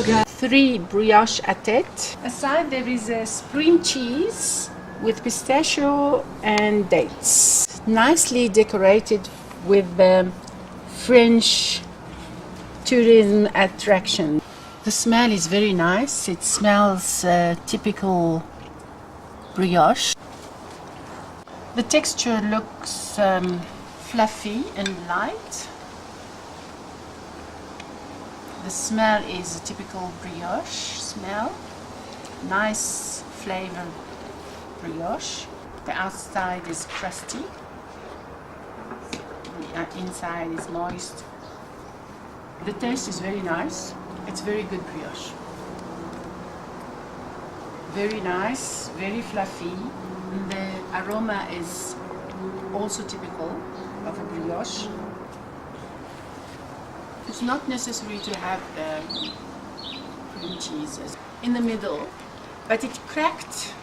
3 brioche à tête. Aside there is a spring cheese with pistachio and dates. Nicely decorated with the French tourism attraction. The smell is very nice. It smells typical brioche. The texture looks fluffy and light. The smell is a typical brioche smell. Nice flavored brioche. The outside is crusty. The inside is moist. The taste is very nice. It's very good brioche. Very nice, very fluffy. The aroma is also typical of a brioche. It's not necessary to have the cream cheese in the middle, but it cracked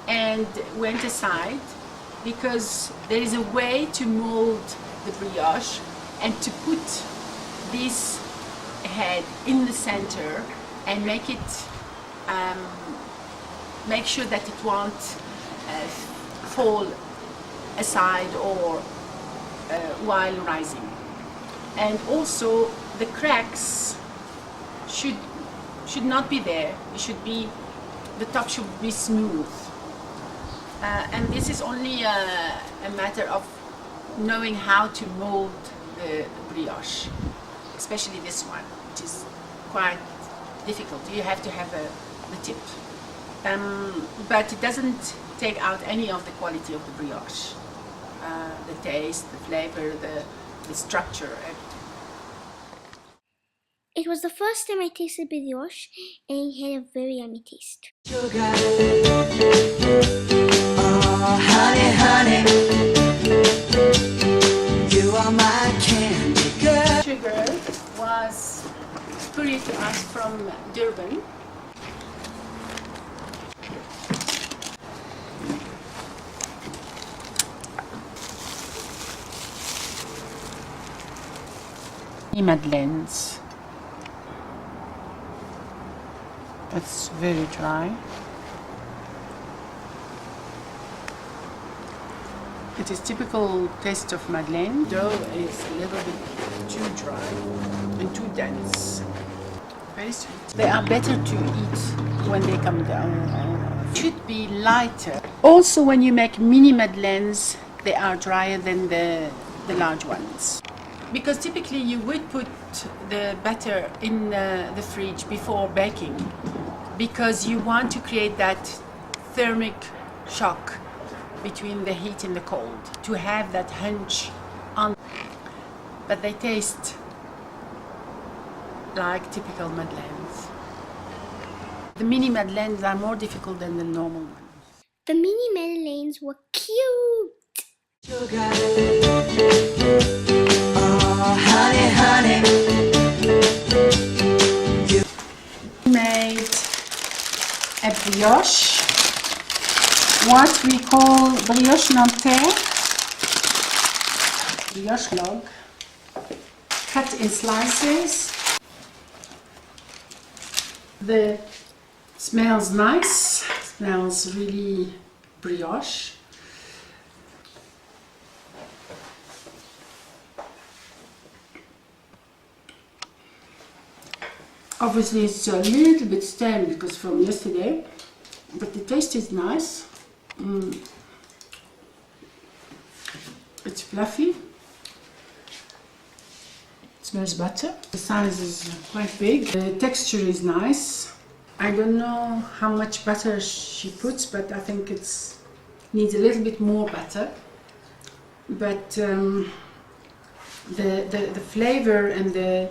and went aside because there is a way to mold the brioche and to put this head in the center and make it make sure that it won't fall aside or while rising. And also the cracks should not be there. It should be, the top should be smooth. And this is only a matter of knowing how to mold the brioche, especially this one, which is quite difficult. You have to have the tip. But it doesn't take out any of the quality of the brioche. The taste, the flavor, the structure. It was the first time I tasted brioche and it had a very yummy taste. Sugar. Oh, honey, honey, you are my candy girl. Sugar was couriered to us from Durban. Madeleines. It's very dry. It is typical taste of Madeleine. Dough is a little bit too dry and too dense. Very sweet. They are better to eat when they come down. Should be lighter. Also, when you make mini Madeleines, they are drier than the large ones. Because typically you would put the batter in the fridge before baking because you want to create that thermic shock between the heat and the cold, to have that hunch on. But they taste like typical Madeleines. The mini Madeleines are more difficult than the normal ones. The mini Madeleines were cute. Sugar. Oh, honey, honey, you Made a brioche, what we call brioche nanterre, brioche log, cut in slices. The smells nice, smells really brioche. Obviously it's a little bit stale because from yesterday, but the taste is nice. It's fluffy. It smells butter. The size is quite big. The texture is nice. I don't know how much butter she puts, but I think it needs a little bit more butter. But the flavor and the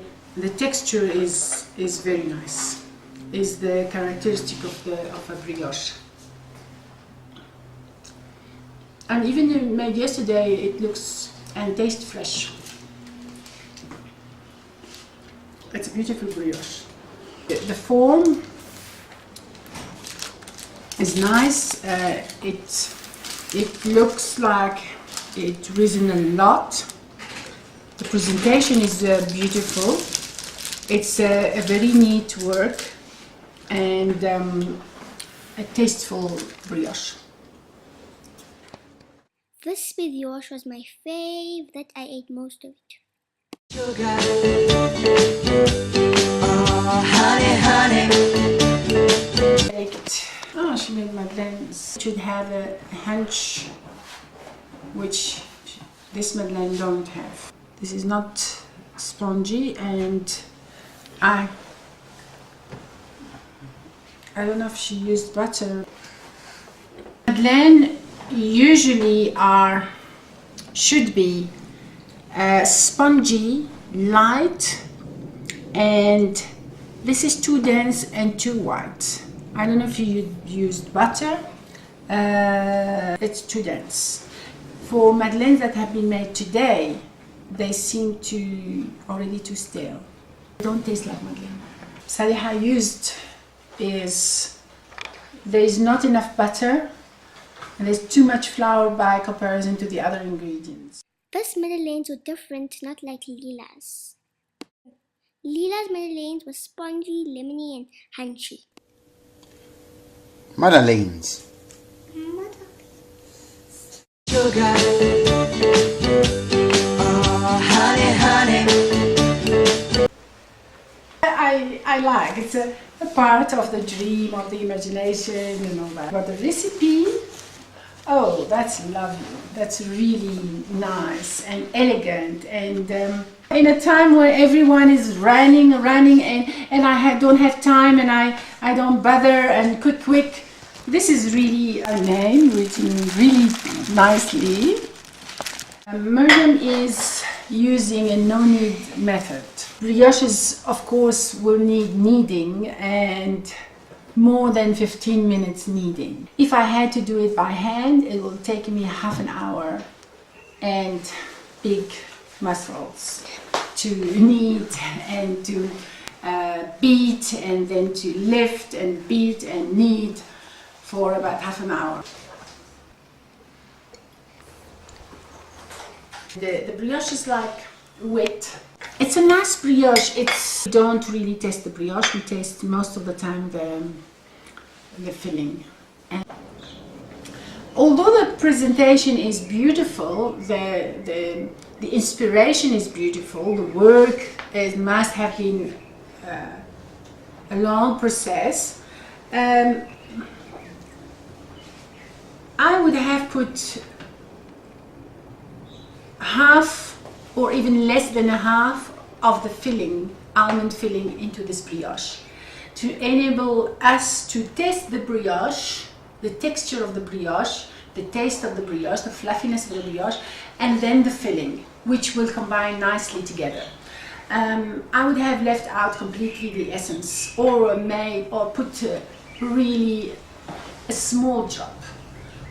texture is very nice. Is the characteristic of a brioche. And even made yesterday, it looks and tastes fresh. It's a beautiful brioche. The form is nice. It looks like it risen a lot. The presentation is beautiful. It's a very neat work and a tasteful brioche. This brioche was my favorite. I ate most of it. Sugar. Oh, honey, honey. Baked. Oh, she made madeleines. It should have a hunch, which this madeleine don't have. This is not spongy, and I don't know if she used butter. Madeleine usually should be spongy, light, and this is too dense and too white. I don't know if you used butter. It's too dense. For madeleines that have been made today, they seem already too stale. They don't taste like madeleine. Saliha used is there is not enough butter and there's too much flour by comparison to the other ingredients. This madeleines were different, not like Lila's. Lila's madeleines were spongy, lemony, and hunchy. Madeleines. Sugar. Oh, honey, honey. I like it's a part of the dream, of the imagination and all that. But the recipe, oh, that's lovely. That's really nice and elegant. And in a time where everyone is running, and I don't have time and I don't bother and cook quick, this is really a name written really nicely. Miriam is using a no-knead method. Brioches, of course, will need kneading and more than 15 minutes kneading. If I had to do it by hand, it will take me half an hour and big muscles to knead and to beat and then to lift and beat and knead for about half an hour. The brioche is like wet. It's a nice brioche. We don't really taste the brioche. We taste most of the time the filling. And although the presentation is beautiful, the inspiration is beautiful. The work must have been a long process. I would have put half or even less than a half of the filling, almond filling, into this brioche to enable us to taste the brioche, the texture of the brioche, the taste of the brioche, the fluffiness of the brioche, and then the filling, which will combine nicely together. I would have left out completely the essence or put really a small drop,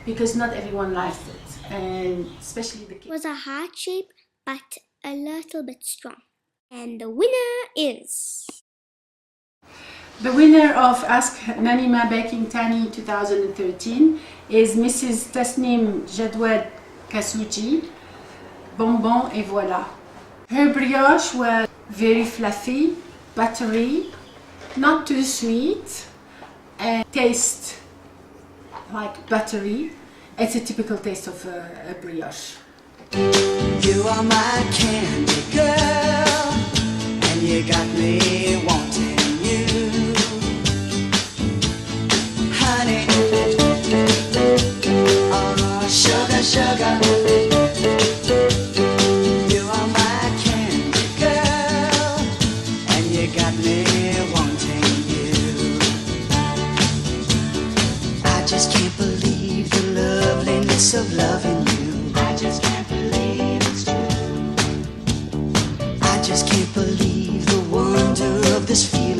because not everyone likes it, and especially the kids. It was a heart shape, but a little bit strong. And the winner is... The winner of Ask Nanima Baking Tannie 2013 is Mrs. Tasnim Jadwad Kasouji. Bonbon et voilà. Her brioche was very fluffy, buttery, not too sweet, and taste like buttery. It's a typical taste of a brioche. You are my candy girl, and you got me wanting you. Honey, oh, sugar, sugar. You are my candy girl, and you got me wanting you. I just can't believe the loveliness of loving